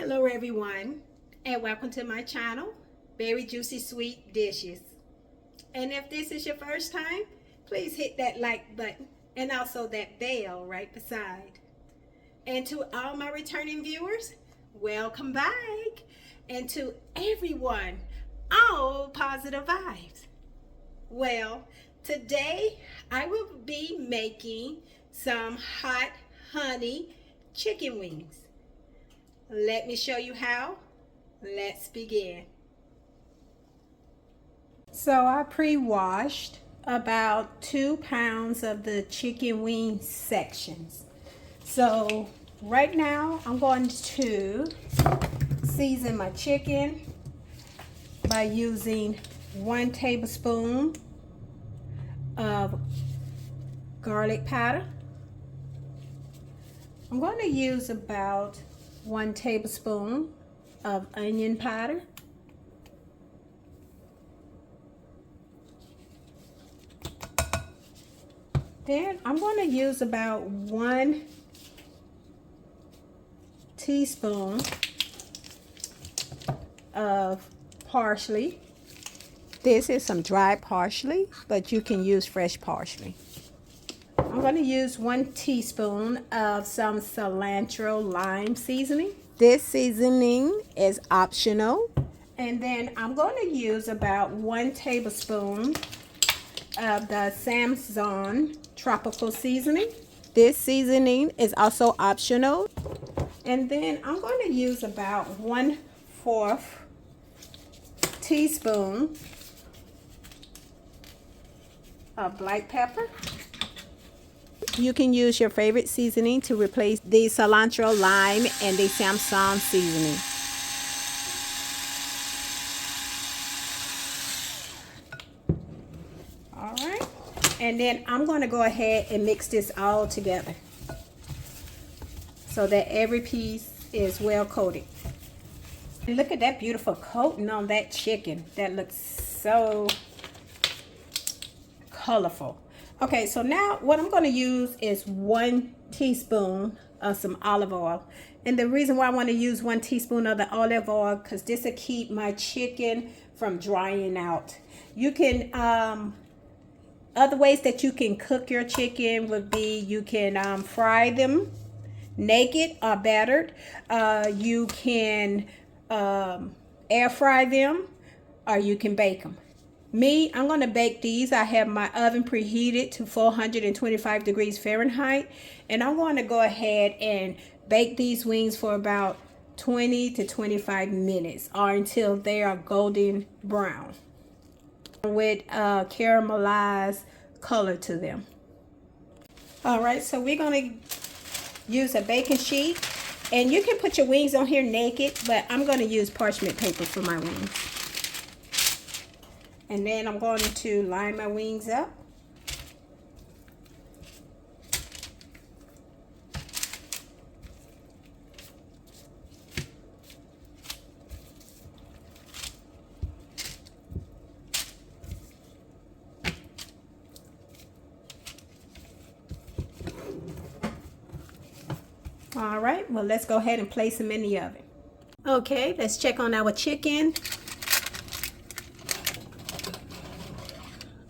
Hello everyone, and welcome to my channel, Berryjuicysweet Dishes. And if this is your first time, please hit that like button and also that bell right beside. And to all my returning viewers, welcome back. And to everyone, all positive vibes. Well, today I will be making some hot honey chicken wings. Let me show you how. Let's begin. So I pre-washed about 2 pounds of the chicken wing sections. So right now I'm going to season my chicken by using 1 tablespoon of garlic powder. I'm going to use about 1 tablespoon of onion powder. Then I'm going to use about 1 teaspoon of parsley. This is some dry parsley, but you can use fresh parsley. I'm going to use 1 teaspoon of some cilantro lime seasoning. This seasoning is optional. And then I'm going to use about 1 tablespoon of the Cajun tropical seasoning. This seasoning is also optional. And then I'm going to use about 1/4 teaspoon of black pepper. You can use your favorite seasoning to replace the cilantro lime and the Cajun seasoning. All right, and then I'm going to go ahead and mix this all together so that every piece is well coated. And look at that beautiful coating on that chicken. That looks so colorful. Okay, so now what I'm going to use is 1 teaspoon of some olive oil. And the reason why I want to use 1 teaspoon of the olive oil, because this will keep my chicken from drying out. You can, other ways that you can cook your chicken would be you can fry them naked or battered. You can air fry them, or you can bake them. Me, I'm going to bake these. I have my oven preheated to 425 degrees Fahrenheit. And I'm going to go ahead and bake these wings for about 20 to 25 minutes or until they are golden brown with caramelized color to them. All right, so we're going to use a baking sheet. And you can put your wings on here naked, but I'm going to use parchment paper for my wings. And then I'm going to line my wings up. All right, well, let's go ahead and place them in the oven. Okay, let's check on our chicken.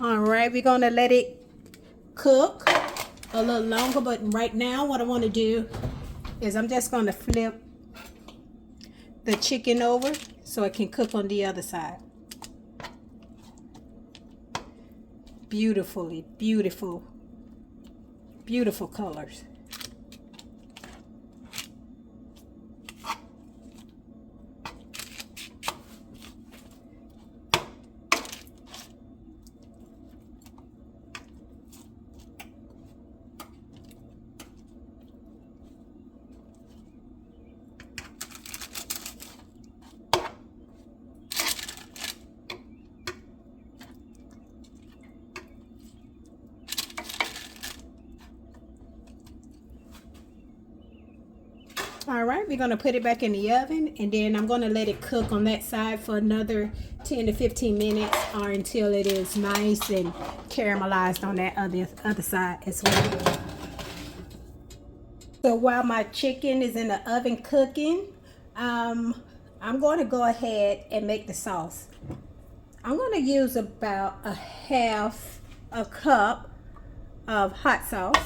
All right, we're gonna let it cook a little longer, but right now what I want to do is I'm just going to flip the chicken over so it can cook on the other side. Beautiful colors. All right, we're going to put it back in the oven, and then I'm going to let it cook on that side for another 10 to 15 minutes or until it is nice and caramelized on that other side as well. So while my chicken is in the oven cooking, I'm going to go ahead and make the sauce. I'm going to use about a half a cup of hot sauce.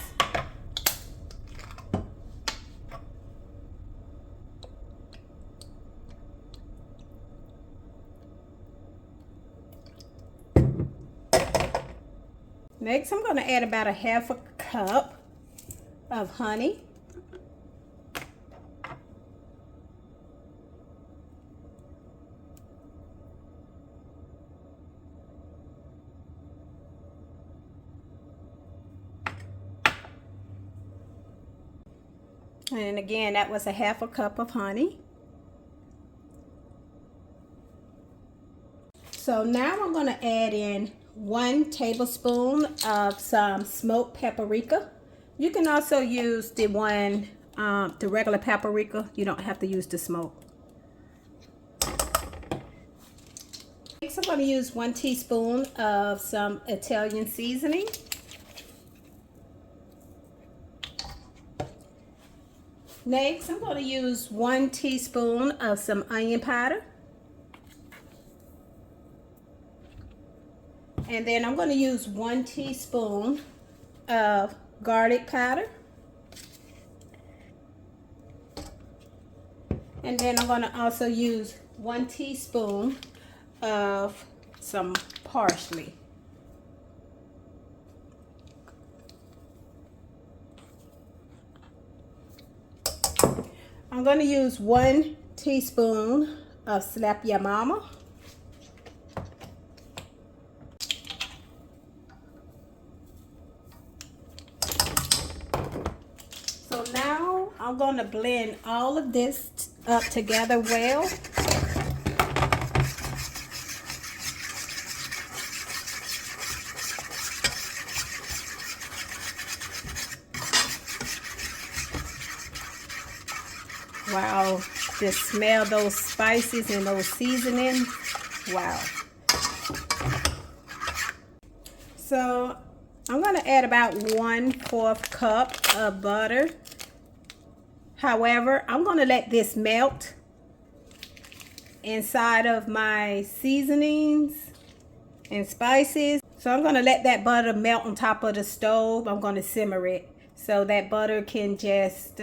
Next, I'm going to add about a half a cup of honey. And again, that was a half a cup of honey. So now I'm going to add in 1 tablespoon of some smoked paprika. You can also use the regular paprika. You don't have to use the smoke. Next, I'm going to use 1 teaspoon of some Italian seasoning. Next, I'm going to use 1 teaspoon of some onion powder. And then I'm going to use 1 teaspoon of garlic powder. And then I'm going to also use 1 teaspoon of some parsley. I'm going to use 1 teaspoon of Slap Ya Mama. So now I'm going to blend all of this up together well. Wow, just smell those spices and those seasonings. Wow. So I'm going to add about 1/4 cup of butter. However, I'm going to let this melt inside of my seasonings and spices. So I'm going to let that butter melt on top of the stove. I'm going to simmer it so that butter can just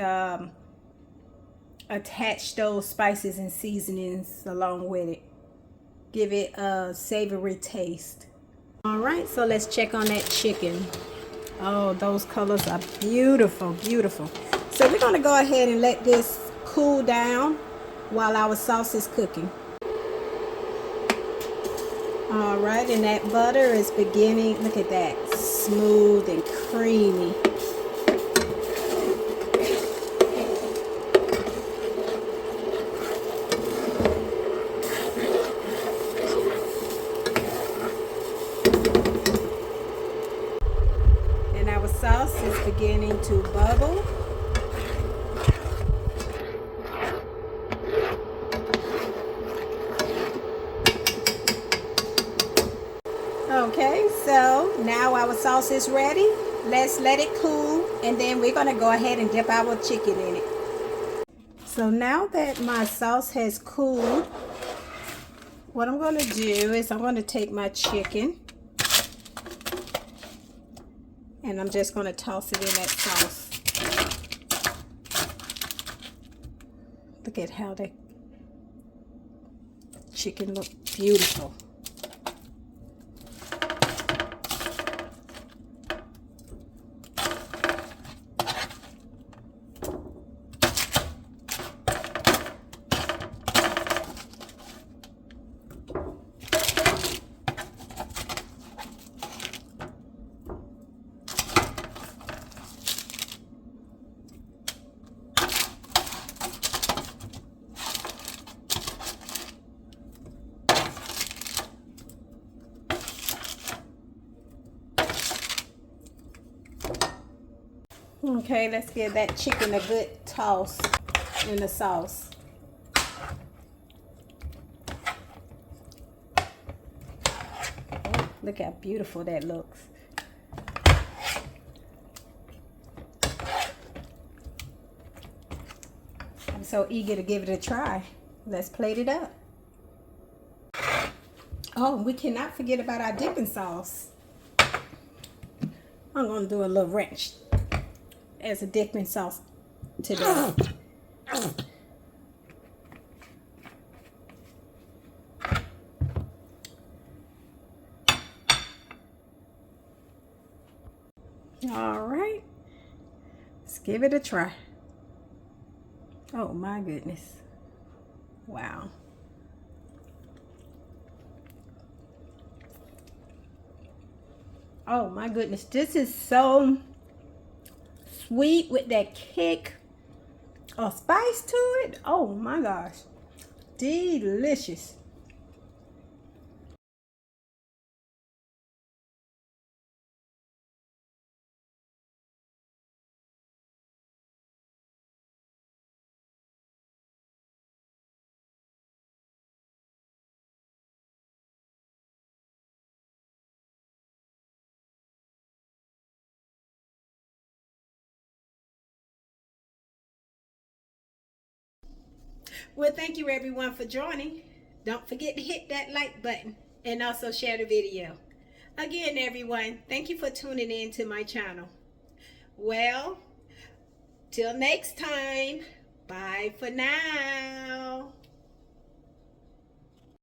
attach those spices and seasonings along with it. Give it a savory taste. All right, so let's check on that chicken. Oh, those colors are beautiful, beautiful. So we're going to go ahead and let this cool down while our sauce is cooking. All right, and that butter is beginning, look at that, smooth and creamy. And our sauce is beginning to bubble. Okay, so now our sauce is ready. Let's let it cool, and then we're going to go ahead and dip our chicken in it. So now that my sauce has cooled, what I'm going to do is I'm going to take my chicken and I'm just going to toss it in that sauce. Look at how the chicken looks beautiful. Okay, let's give that chicken a good toss in the sauce. Look how beautiful that looks. I'm so eager to give it a try. Let's plate it up. Oh, we cannot forget about our dipping sauce. I'm going to do a little ranch as a dipping sauce today. All right, let's give it a try. Oh my goodness. Wow. Oh my goodness, this is so sweet with that kick of spice to it. Oh my gosh, delicious. Well, thank you everyone for joining. Don't forget to hit that like button and also share the video. Again, everyone, thank you for tuning in to my channel. Well, till next time, bye for now.